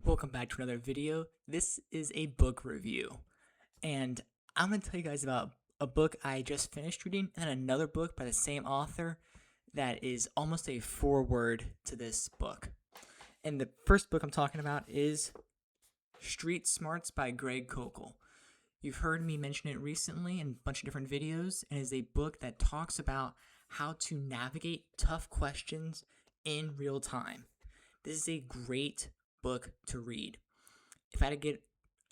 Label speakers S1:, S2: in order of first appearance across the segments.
S1: Welcome back to another video. This is a book review, and I'm going to tell you guys about a book I just finished reading and another book by the same author that is almost a foreword to this book. And the first book I'm talking about is Street Smarts by Greg Koukl. You've heard me mention it recently in a bunch of different videos, and it is a book that talks about how to navigate tough questions in real time. This is a great book to read. If I had to get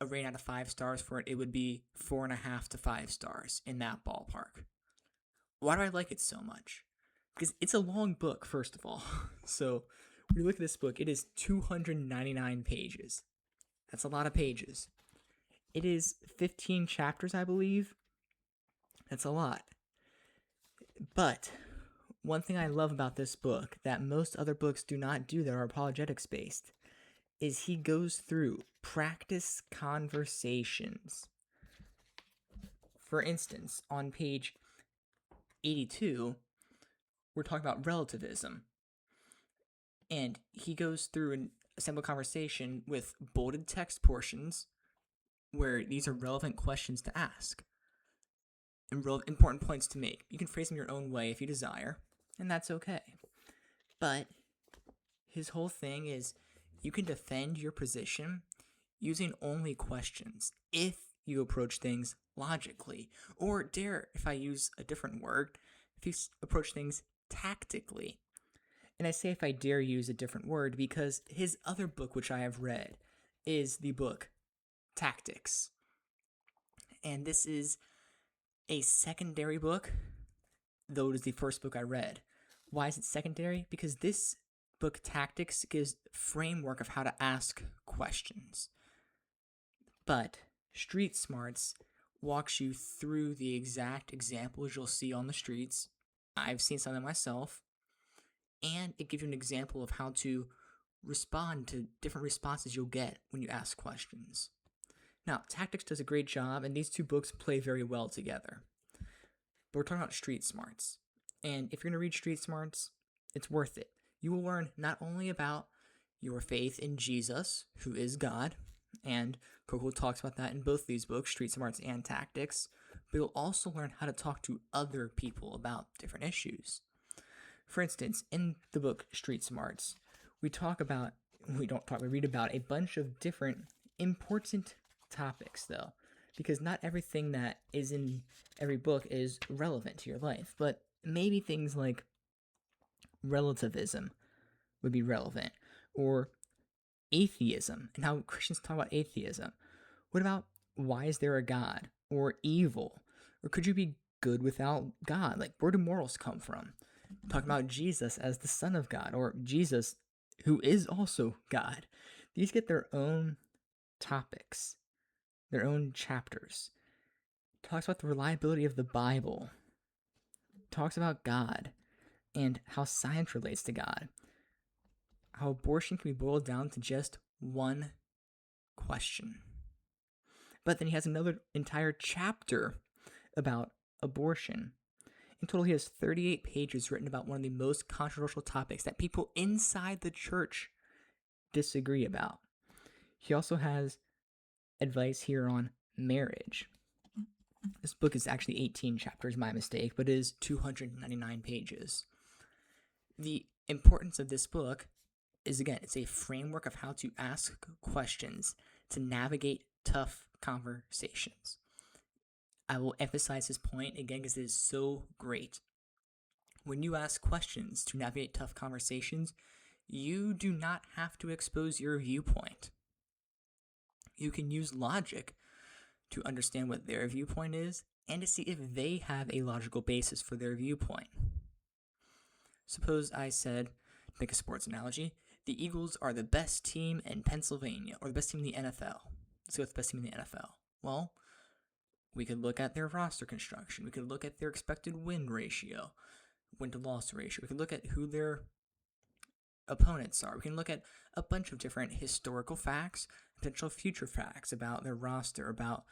S1: a rating out of 5 stars for it, it would be 4.5 to 5 stars, in that ballpark. Why do I like it so much? Because it's a long book, first of all. So when you look at this book, it is 299 pages. That's a lot of pages. It is 15 chapters, I believe. That's a lot. But one thing I love about this book that most other books do not do that are apologetics based is he goes through practice conversations. For instance, on page 82, we're talking about relativism. And he goes through a simple conversation with bolded text portions where these are relevant questions to ask and important points to make. You can phrase them your own way if you desire, and that's okay. But his whole thing is you can defend your position using only questions if you approach things logically, or if I use a different word, if you approach things tactically. And I say if I dare use a different word because his other book, which I have read, is the book Tactics. And this is a secondary book, though it is the first book I read. Why is it secondary? Because this book, Tactics, gives framework of how to ask questions. But Street Smarts walks you through the exact examples you'll see on the streets. I've seen some of them myself. And it gives you an example of how to respond to different responses you'll get when you ask questions. Now, Tactics does a great job, and these two books play very well together. But we're talking about Street Smarts. And if you're going to read Street Smarts, it's worth it. You will learn not only about your faith in Jesus, who is God, and Koukl talks about that in both these books, Street Smarts and Tactics, but you'll also learn how to talk to other people about different issues. For instance, in the book Street Smarts, we read about a bunch of different important topics, though, because not everything that is in every book is relevant to your life, but maybe things like relativism would be relevant, or atheism and how Christians talk about atheism. What about why is there a God, or evil, or could you be good without God? Like, where do morals come from? Talking about Jesus as the Son of God, or Jesus who is also God. These get their own topics, their own chapters. Talks about the reliability of the Bible. Talks about God and how science relates to God. How abortion can be boiled down to just one question. But then he has another entire chapter about abortion. In total, he has 38 pages written about one of the most controversial topics that people inside the church disagree about. He also has advice here on marriage. This book is actually 18 chapters, my mistake, but it is 299 pages. The importance of this book is, again, it's a framework of how to ask questions to navigate tough conversations. I will emphasize this point again because it is so great. When you ask questions to navigate tough conversations, you do not have to expose your viewpoint. You can use logic to understand what their viewpoint is and to see if they have a logical basis for their viewpoint. Suppose I said, to make a sports analogy, the Eagles are the best team in Pennsylvania, or the best team in the NFL. Let's go with the best team in the NFL. Well, we could look at their roster construction. We could look at their expected win ratio, win-to-loss ratio. We could look at who their opponents are. We can look at a bunch of different historical facts, potential future facts about their roster, about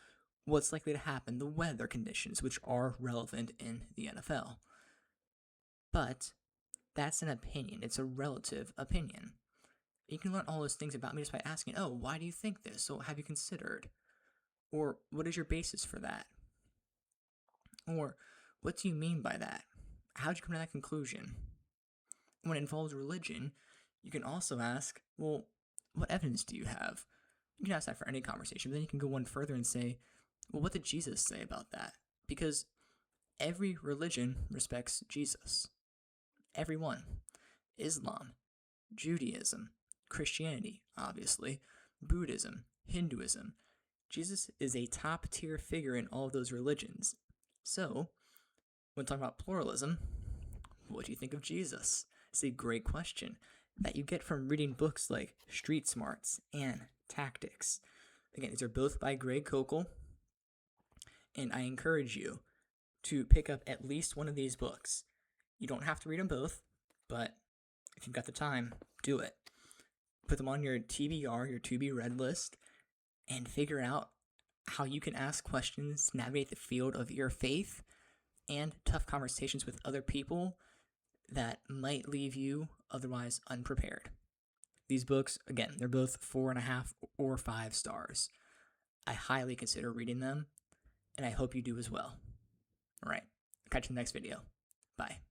S1: what's likely to happen, the weather conditions, which are relevant in the NFL. But that's an opinion. It's a relative opinion. You can learn all those things about me just by asking, oh, why do you think this? So have you considered? Or what is your basis for that? Or what do you mean by that? How'd you come to that conclusion? When it involves religion, you can also ask, well, what evidence do you have? You can ask that for any conversation, but then you can go one further and say, well, what did Jesus say about that? Because every religion respects Jesus. Every one. Islam, Judaism, Christianity, obviously, Buddhism, Hinduism. Jesus is a top tier figure in all of those religions. So, when talking about pluralism, what do you think of Jesus? It's a great question that you get from reading books like Street Smarts and Tactics. Again, these are both by Greg Koukl, and I encourage you to pick up at least one of these books. You don't have to read them both, but if you've got the time, do it. Put them on your TBR, your to be read list, and figure out how you can ask questions, navigate the field of your faith, and tough conversations with other people that might leave you otherwise unprepared. These books, again, they're both 4.5 or 5 stars. I highly consider reading them, and I hope you do as well. All right, catch you in the next video. Bye.